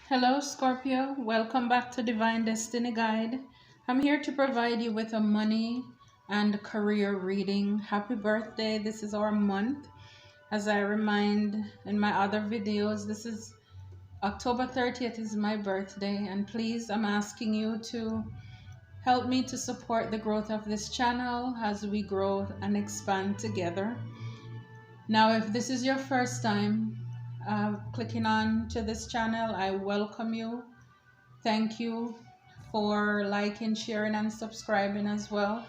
Hello, Scorpio. Welcome back to Divine Destiny Guide. I'm here to provide you with a money and career reading. Happy birthday. This is our month. As I remind in my other videos, this is October 30th is my birthday. And please, I'm asking you to help me to support the growth of this channel as we grow and expand together. Now, if this is your first time clicking on to this channel, I welcome you. Thank you for liking, sharing, and subscribing as well.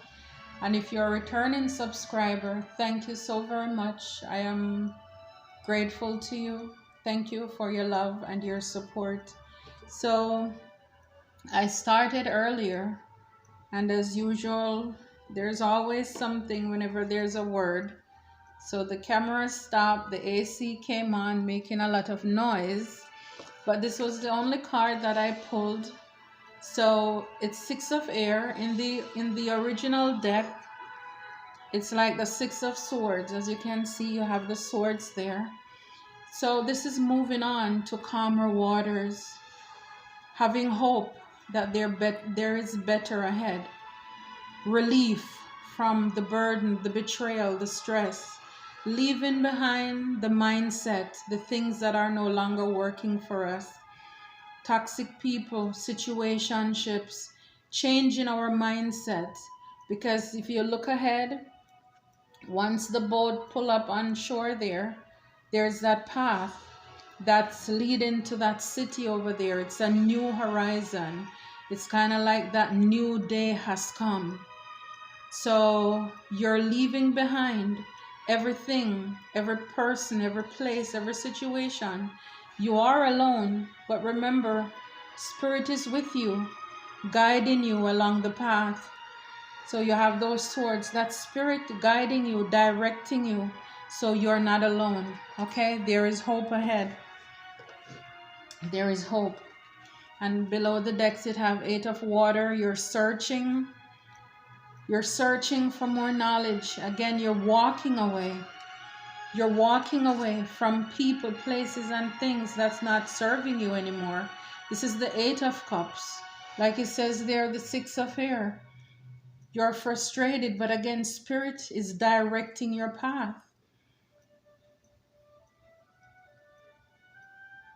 And if you're a returning subscriber, thank you so very much. I am grateful to you. Thank you for your love and your support. So I started earlier, and as usual, there's always something whenever there's a word. So the camera stopped, the AC came on, making a lot of noise. But this was the only card that I pulled. So it's Six of Air. In the original deck, it's like the Six of Swords. As you can see, you have the swords there. So this is moving on to calmer waters, having hope that there is better ahead, relief from the burden, the betrayal, the stress, leaving behind the mindset, the things that are no longer working for us, toxic people, situationships, changing our mindset. Because if you look ahead, once the boat pull up on shore there's that path that's leading to that city over there. It's a new horizon. It's kind of like that new day has come. So you're leaving behind everything, every person, every place, every situation. You are alone, but remember, Spirit is with you, guiding you along the path. So you have those swords, that Spirit guiding you, directing you, so you're not alone. Okay, there is hope ahead. There is hope. And below the decks, it have Eight of Water. You're searching for more knowledge. Again, you're walking away. You're walking away from people, places, and things that's not serving you anymore. This is the Eight of Cups. Like it says there, the Six of Air. You're frustrated, but again, Spirit is directing your path.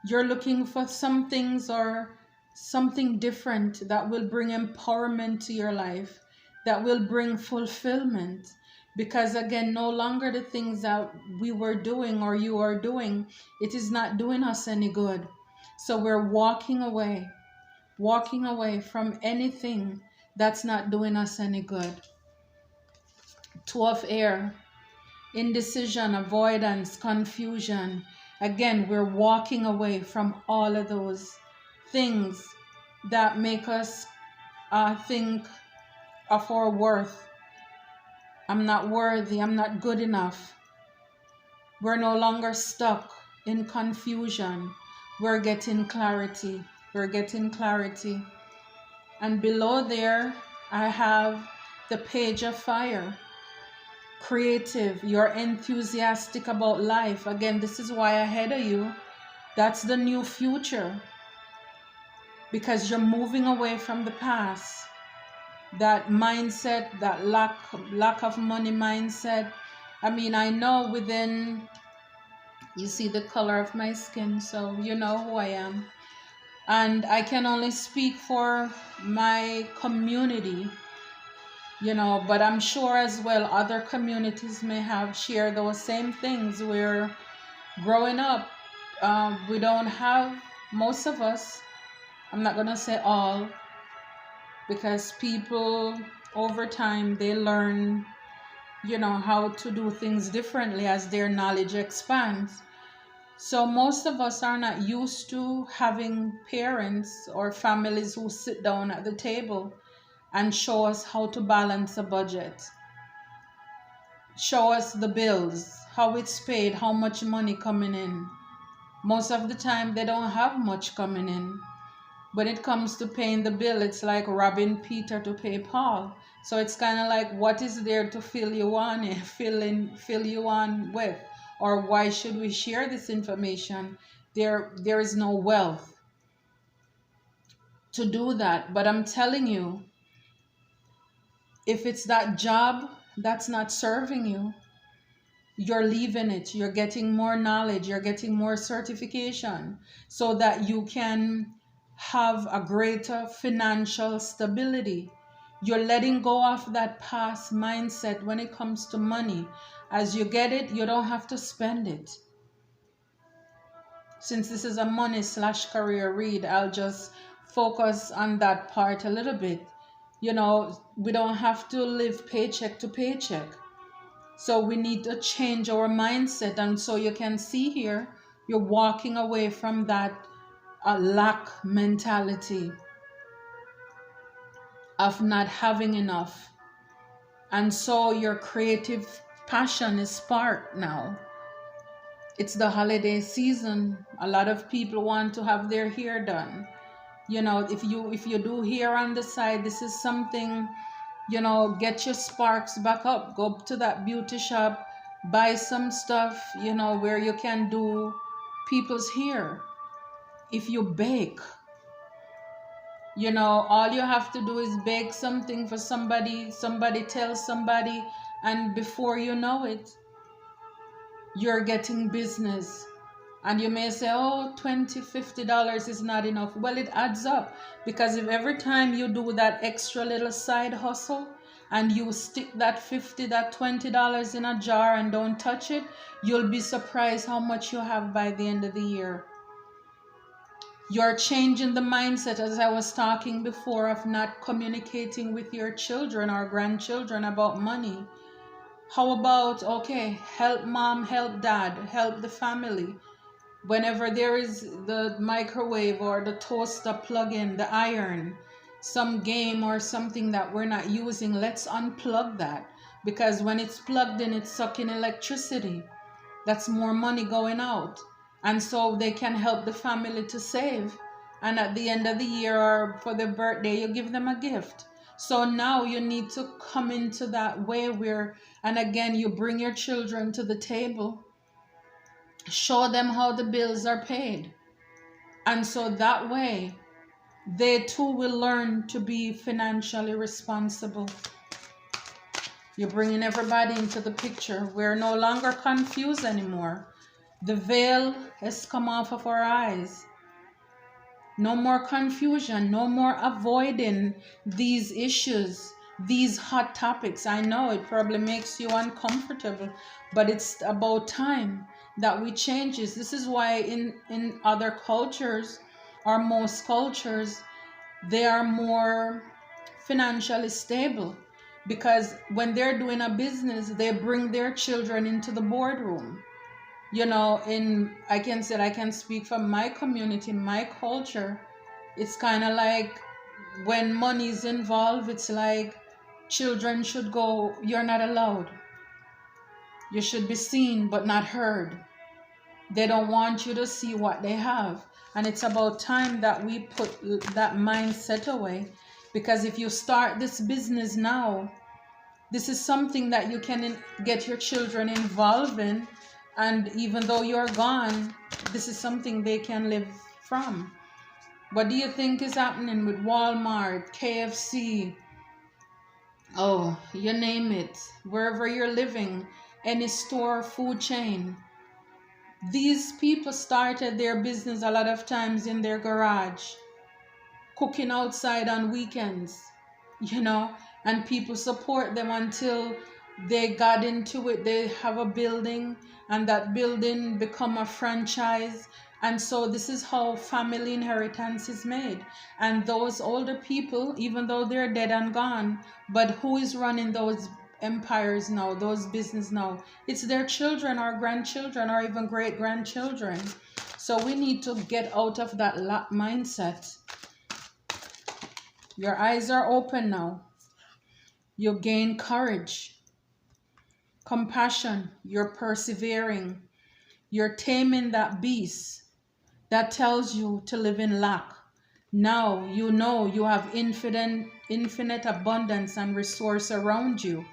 You're looking for some things or something different that will bring empowerment to your life, that will bring fulfillment. Because again, no longer the things that we were doing or you are doing, it is not doing us any good. So we're walking away from anything that's not doing us any good. Two of Air, indecision, avoidance, confusion. Again, we're walking away from all of those things that make us think of our worth. I'm not worthy. I'm not good enough. We're no longer stuck in confusion. We're getting clarity. We're getting clarity. And below there, I have the Page of Fire. Creative. You're enthusiastic about life. Again, this is why ahead of you, that's the new future. Because you're moving away from the past. That mindset, that lack of money mindset. I mean, I know within, you see the color of my skin, so you know who I am. And I can only speak for my community, but I'm sure as well other communities may have shared those same things. Where growing up, we don't have, most of us, I'm not going to say all, because people over time, they learn, how to do things differently as their knowledge expands. So most of us are not used to having parents or families who sit down at the table and show us how to balance a budget, show us the bills, how it's paid, how much money coming in. Most of the time, they don't have much coming in. When it comes to paying the bill, it's like robbing Peter to pay Paul. So it's kind of like, what is there to fill you on with? Or why should we share this information? There is no wealth. to do that. But I'm telling you, if it's that job that's not serving you, you're leaving it. You're getting more knowledge, you're getting more certification so that you can have a greater financial stability. You're letting go of that past mindset when it comes to money. As you get it, you don't have to spend it. Since this is a money/career read, I'll just focus on that part a little bit. You know, we don't have to live paycheck to paycheck. So we need to change our mindset. And so you can see here, you're walking away from that lack mentality of not having enough. And so your creative passion is sparked now. It's the holiday season. A lot of people want to have their hair done. You know, if you do hair on the side, this is something, you know, get your sparks back up. Go to that beauty shop, buy some stuff, you know, where you can do people's hair. If you bake, you know, all you have to do is bake something for somebody tells somebody, and before you know it, you're getting business. And you may say, oh, $20, $50 is not enough. Well, it adds up, because if every time you do that extra little side hustle and you stick that $50, that $20 in a jar and don't touch it, you'll be surprised how much you have by the end of the year. You're changing the mindset, as I was talking before, of not communicating with your children or grandchildren about money. How about, okay, help mom, help dad, help the family. Whenever there is the microwave or the toaster plug-in, the iron, some game or something that we're not using, let's unplug that. Because when it's plugged in, it's sucking electricity. That's more money going out. And so they can help the family to save. And at the end of the year or for their birthday, you give them a gift. So now you need to come into that way where, and again, you bring your children to the table. Show them how the bills are paid. And so that way, they too will learn to be financially responsible. You're bringing everybody into the picture. We're no longer confused anymore. The veil has come off of our eyes. No more confusion, no more avoiding these issues, these hot topics. I know it probably makes you uncomfortable, but it's about time that we change this. This is why in other cultures, or most cultures, they are more financially stable, because when they're doing a business, they bring their children into the boardroom. You know, I can speak from my community, my culture. It's kind of like when money is involved, it's like children should go, you're not allowed. You should be seen but not heard. They don't want you to see what they have. And it's about time that we put that mindset away. Because if you start this business now, this is something that you can get your children involved in. And even though you're gone, this is something they can live from. What do you think is happening with Walmart, KFC? Oh, you name it. Wherever you're living, any store, food chain. These people started their business a lot of times in their garage, cooking outside on weekends, you know, and people support them until they got into it. They have a building, and that building become a franchise. And so this is how family inheritance is made. And those older people, even though they're dead and gone, but who is running those empires now, those business now? It's their children or grandchildren or even great grandchildren. So we need to get out of that mindset. Your eyes are open now. You gain courage, compassion. You're persevering. You're taming that beast that tells you to live in lack. Now you know you have infinite abundance and resource around you.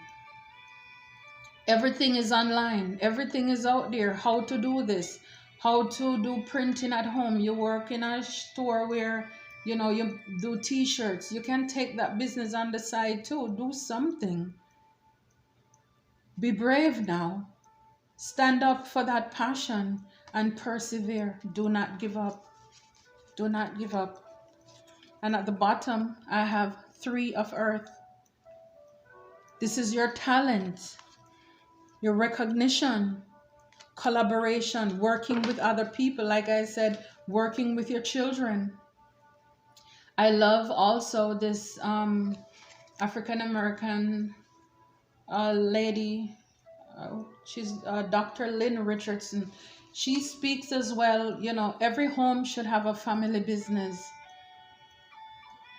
Everything is online. Everything is out there. How to do this. How to do printing at home. You work in a store where You know, you do t-shirts. You can take that business on the side too. Do something. Be brave now. Stand up for that passion and persevere. Do not give up. Do not give up. And at the bottom, I have 3 of earth. This is your talent, your recognition, collaboration, working with other people. Like I said, working with your children. I love also this African-American lady. She's Dr. Lynn Richardson. She speaks as well, you know, every home should have a family business.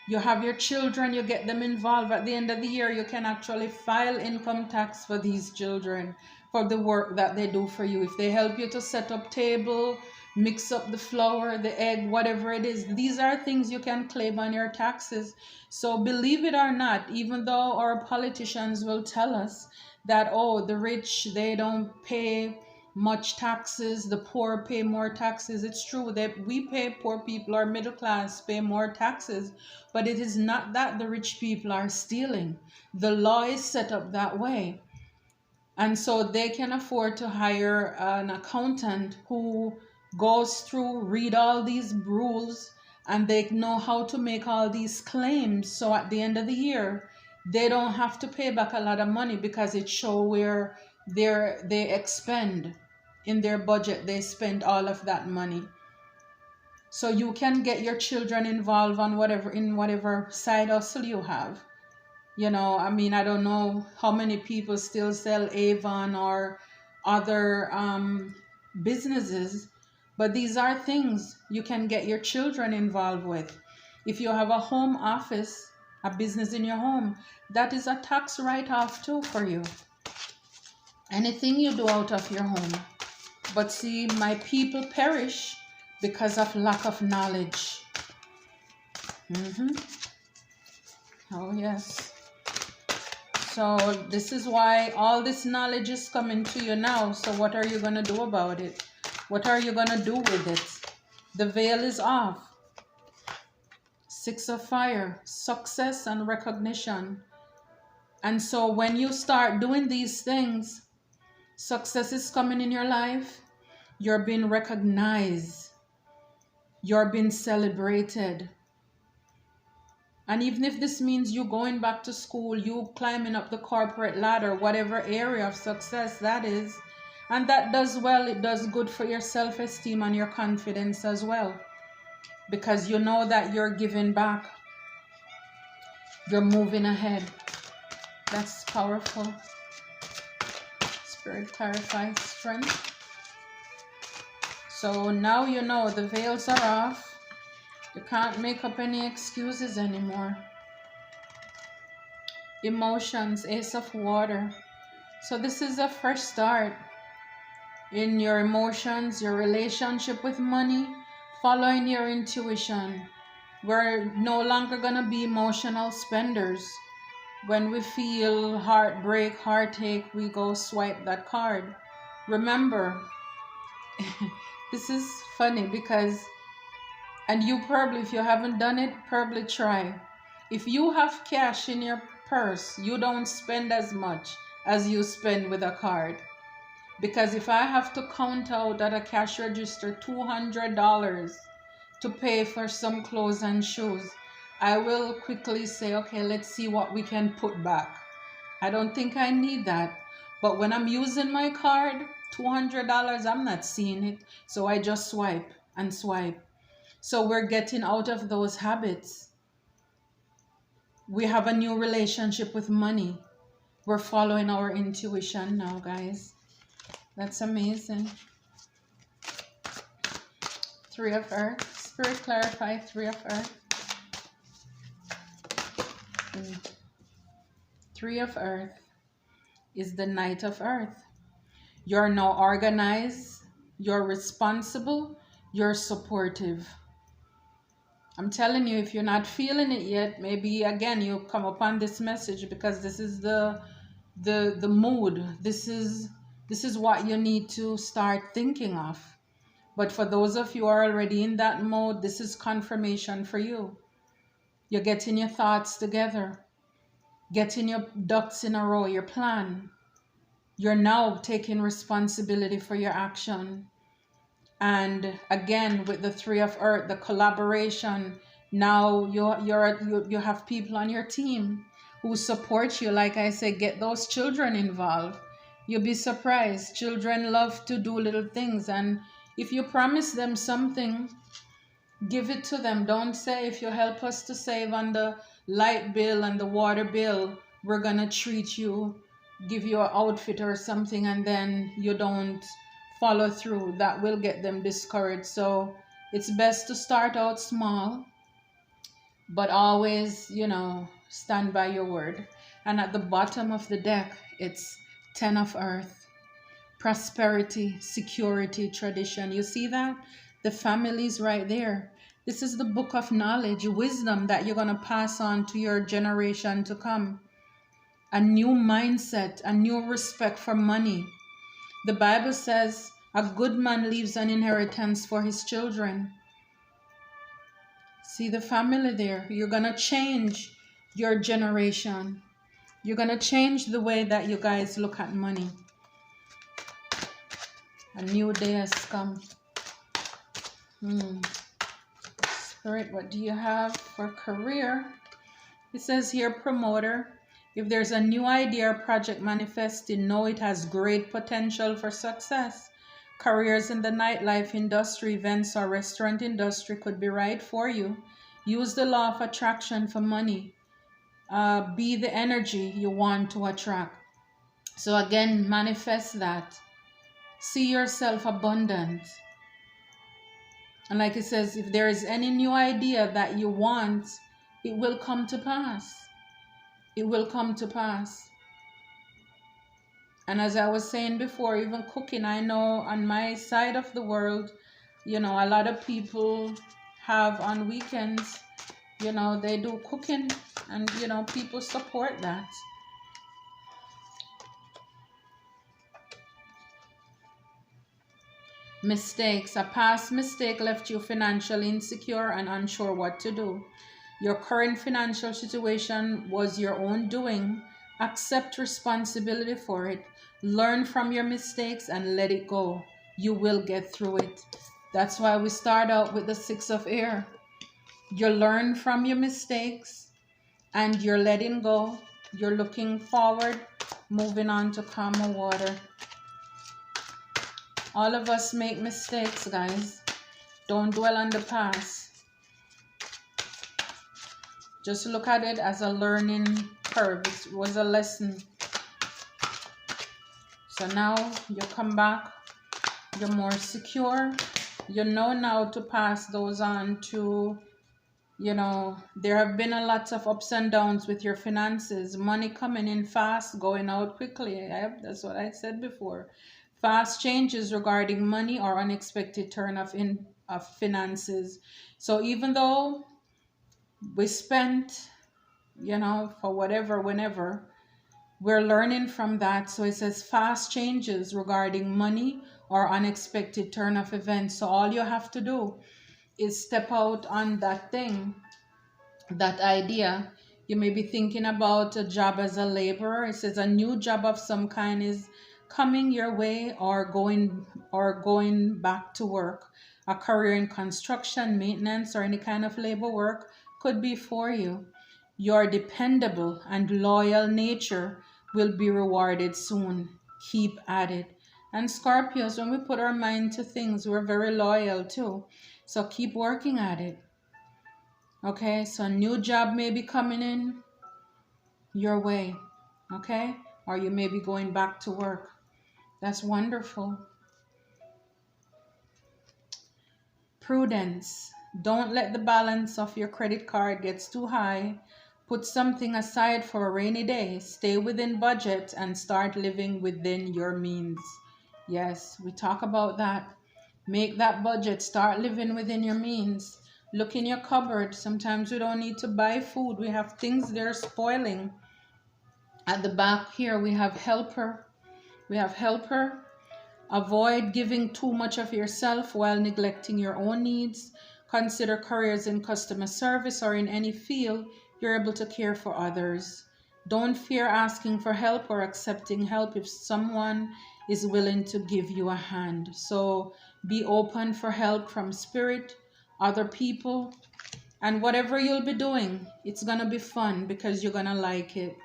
You have your children, you get them involved. At the end of the year, you can actually file income tax for these children for the work that they do for you. If they help you to set up table, mix up the flour, the egg, whatever it is, these are things you can claim on your taxes. So believe it or not, even though our politicians will tell us that, oh, the rich, they don't pay much taxes, the poor pay more taxes. It's true that we pay, poor people or middle class pay more taxes, but it is not that the rich people are stealing. The law is set up that way. And so they can afford to hire an accountant who goes through, read all these rules, and they know how to make all these claims. So at the end of the year, they don't have to pay back a lot of money because it shows where they expend in their budget. They spend all of that money. So you can get your children involved on whatever side hustle you have. You know, I mean, I don't know how many people still sell Avon or other businesses, but these are things you can get your children involved with. If you have a home office, a business in your home, that is a tax write-off too for you. Anything you do out of your home. But see, my people perish because of lack of knowledge. Oh, yes. So this is why all this knowledge is coming to you now. So what are you going to do about it? What are you going to do with it? The veil is off. 6 of fire, success and recognition. And so when you start doing these things, success is coming in your life. You're being recognized. You're being celebrated. And even if this means you going back to school, you climbing up the corporate ladder, whatever area of success that is, and that does well, it does good for your self-esteem and your confidence as well. Because you know that you're giving back. You're moving ahead. That's powerful. Spirit clarifies strength. So now you know the veils are off. You can't make up any excuses anymore. Emotions, Ace of Water. So this is a fresh start in your emotions, your relationship with money, following your intuition. We're no longer going to be emotional spenders. When we feel heartbreak, heartache, we go swipe that card. Remember, this is funny because, and you probably, if you haven't done it, probably try. If you have cash in your purse, you don't spend as much as you spend with a card. Because if I have to count out at a cash register $200 to pay for some clothes and shoes, I will quickly say, okay, let's see what we can put back. I don't think I need that. But when I'm using my card, $200, I'm not seeing it. So I just swipe and swipe. So we're getting out of those habits. We have a new relationship with money. We're following our intuition now, guys. That's amazing. 3 of Earth. Spirit clarify 3 of Earth. 3 of Earth is the Knight of Earth. You're now organized. You're responsible. You're supportive. I'm telling you, if you're not feeling it yet, maybe again you come upon this message because this is the mood. This is what you need to start thinking of. But for those of you who are already in that mode, this is confirmation for you. You're getting your thoughts together, getting your ducks in a row, your plan. You're now taking responsibility for your action. And again, with the Three of Earth, the collaboration, now you have people on your team who support you. Like I said, get those children involved. You'll be surprised. Children love to do little things. And if you promise them something, give it to them. Don't say, if you help us to save on the light bill and the water bill, we're going to treat you, give you an outfit or something, and then you don't follow through. That will get them discouraged. So it's best to start out small, but always, stand by your word. And at the bottom of the deck, it's 10 of Earth. Prosperity, security, tradition. You see that? The family's right there. This is the book of knowledge, wisdom that you're going to pass on to your generation to come. A new mindset, a new respect for money. The Bible says a good man leaves an inheritance for his children. See the family there. You're going to change your generation. You're going to change the way that you guys look at money. A new day has come. Spirit, what do you have for career? It says here, promoter. If there's a new idea or project manifesting, know it has great potential for success. Careers in the nightlife industry, events, or restaurant industry could be right for you. Use the law of attraction for money. Be the energy you want to attract. So again, manifest that. See yourself abundant. And like it says, if there is any new idea that you want, it will come to pass. It will come to pass. And as I was saying before, even cooking, I know on my side of the world, a lot of people have on weekends, they do cooking, and, people support that. Mistakes. A past mistake left you financially insecure and unsure what to do. Your current financial situation was your own doing. Accept responsibility for it. Learn from your mistakes and let it go. You will get through it. That's why we start out with the Six of Air. You learn from your mistakes and you're letting go. You're looking forward, moving on to calmer water. All of us make mistakes, guys. Don't dwell on the past. Just look at it as a learning curve. It was a lesson. So now you come back. You're more secure. You know now to pass those on to, there have been a lot of ups and downs with your finances. Money coming in fast, going out quickly. That's what I said before. Fast changes regarding money or unexpected turn of finances. So even though we spent, for whatever, whenever, we're learning from that. So it says fast changes regarding money or unexpected turn of events. So all you have to do is step out on that thing, that idea. You may be thinking about a job as a laborer. It says a new job of some kind is coming your way, or going back to work. A career in construction, maintenance, or any kind of labor work could be for you. Your dependable and loyal nature will be rewarded soon. Keep at it. And Scorpios, when we put our mind to things, we're very loyal too. So keep working at it. Okay, so a new job may be coming in your way. Okay, or you may be going back to work. That's wonderful. Prudence. Don't let the balance of your credit card get too high. Put something aside for a rainy day. Stay within budget and start living within your means. Yes, we talk about that. Make that budget. Start living within your means. Look in your cupboard. Sometimes we don't need to buy food. We have things that are spoiling. At the back here, we have helper. We have helper. Avoid giving too much of yourself while neglecting your own needs. Consider careers in customer service or in any field you're able to care for others. Don't fear asking for help or accepting help if someone is willing to give you a hand. So be open for help from spirit, other people, and whatever you'll be doing, it's going to be fun because you're going to like it.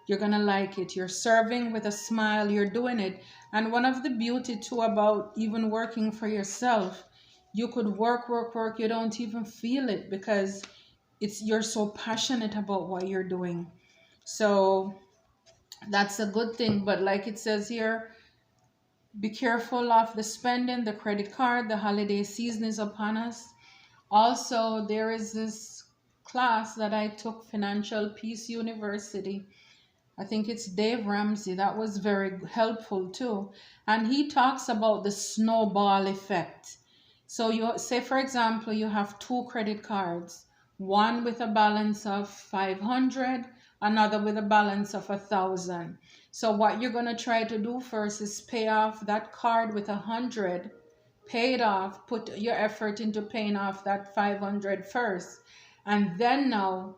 You're going to like it. You're serving with a smile. You're doing it. And one of the beauty too about even working for yourself, you could work, work, work. You don't even feel it because you're so passionate about what you're doing. So that's a good thing. But like it says here, be careful of the spending, the credit card, the holiday season is upon us. Also, there is this class that I took, Financial Peace University. I think it's Dave Ramsey. That was very helpful too. And he talks about the snowball effect. So you say, for example, you have two credit cards, one with a balance of 500, another with a balance of 1,000. So what you're going to try to do first is pay off that card with 100, pay it off, put your effort into paying off that 500 first. And then now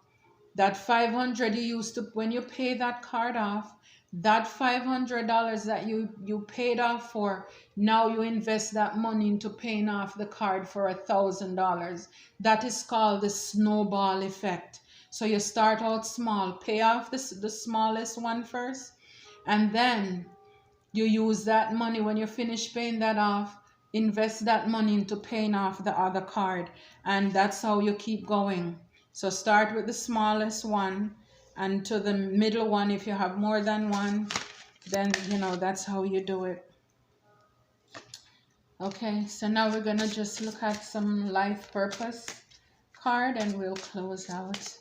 that 500 you used to, when you pay that card off, that $500 that you paid off for, now you invest that money into paying off the card for $1,000. That is called the snowball effect. So you start out small, pay off the smallest one first, and then you use that money when you finish paying that off, invest that money into paying off the other card, and that's how you keep going. So start with the smallest one and to the middle one. If you have more than one, then that's how you do it. Okay, so now we're gonna just look at some life purpose card and we'll close out.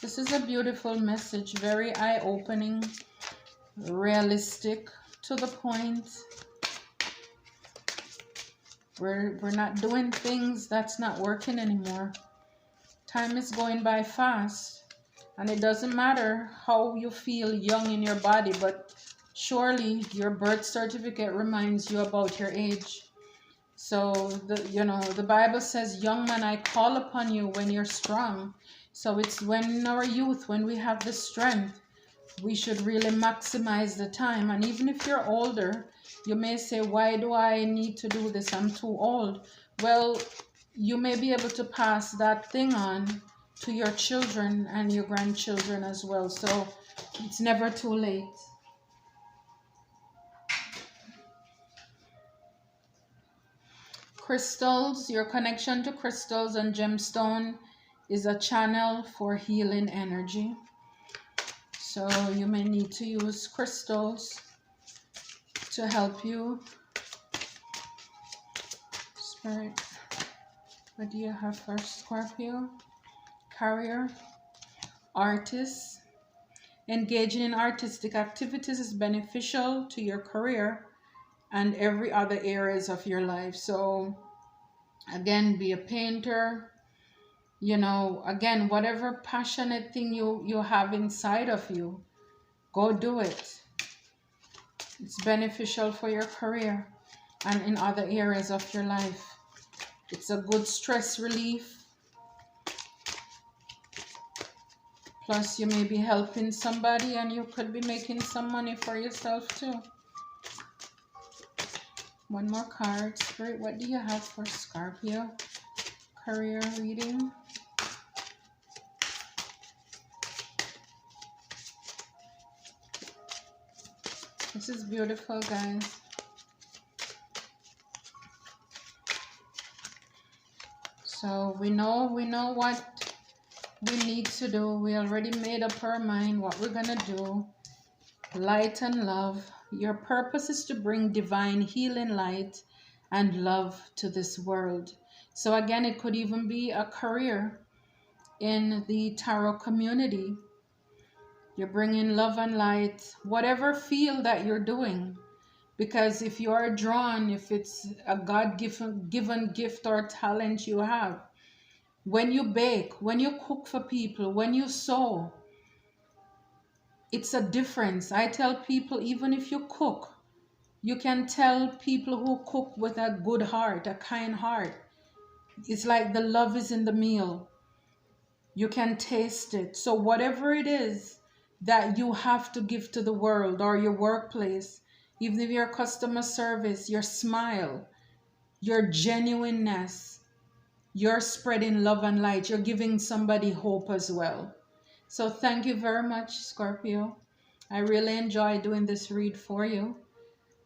This is a beautiful message, very eye-opening, realistic, to the point. We're not doing things that's not working anymore. Time is going by fast, and it doesn't matter how you feel young in your body, but surely your birth certificate reminds you about your age. So the Bible says, young man, I call upon you when you're strong. So it's when in our youth, when we have the strength, we should really maximize the time. And even if you're older, you may say, why do I need to do this? I'm too old. Well, you may be able to pass that thing on to your children and your grandchildren as well. So it's never too late. Crystals, your connection to crystals and gemstone is a channel for healing energy. So you may need to use crystals to help you. Spirit, what do you have for Scorpio? Career, artist. Engaging in artistic activities is beneficial to your career and every other areas of your life. So again, be a painter, again, whatever passionate thing you have inside of you, go do it. It's beneficial for your career and in other areas of your life. It's a good stress relief. Plus, you may be helping somebody and you could be making some money for yourself too. One more card. Spirit, what do you have for Scorpio? Career reading. This is beautiful, guys. So we know what we need to do. We already made up our mind what we're gonna do. Light and love. Your purpose is to bring divine healing light and love to this world. So again, it could even be a career in the tarot community. You're bringing love and light, whatever field that you're doing. Because if you are drawn, if it's a God-given gift or talent you have, when you bake, when you cook for people, when you sew, it's a difference. I tell people, even if you cook, You can tell people who cook with a good heart, a kind heart. It's like the love is in the meal. You can taste it. So whatever it is that you have to give to the world or your workplace, even if your customer service, your smile, your genuineness, you're spreading love and light. You're giving somebody hope as well. So thank you very much, Scorpio. I really enjoy doing this read for you.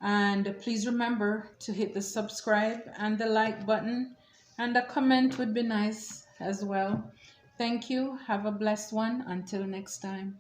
And please remember to hit the subscribe and the like button, and a comment would be nice as well. Thank you. Have a blessed one. Until next time.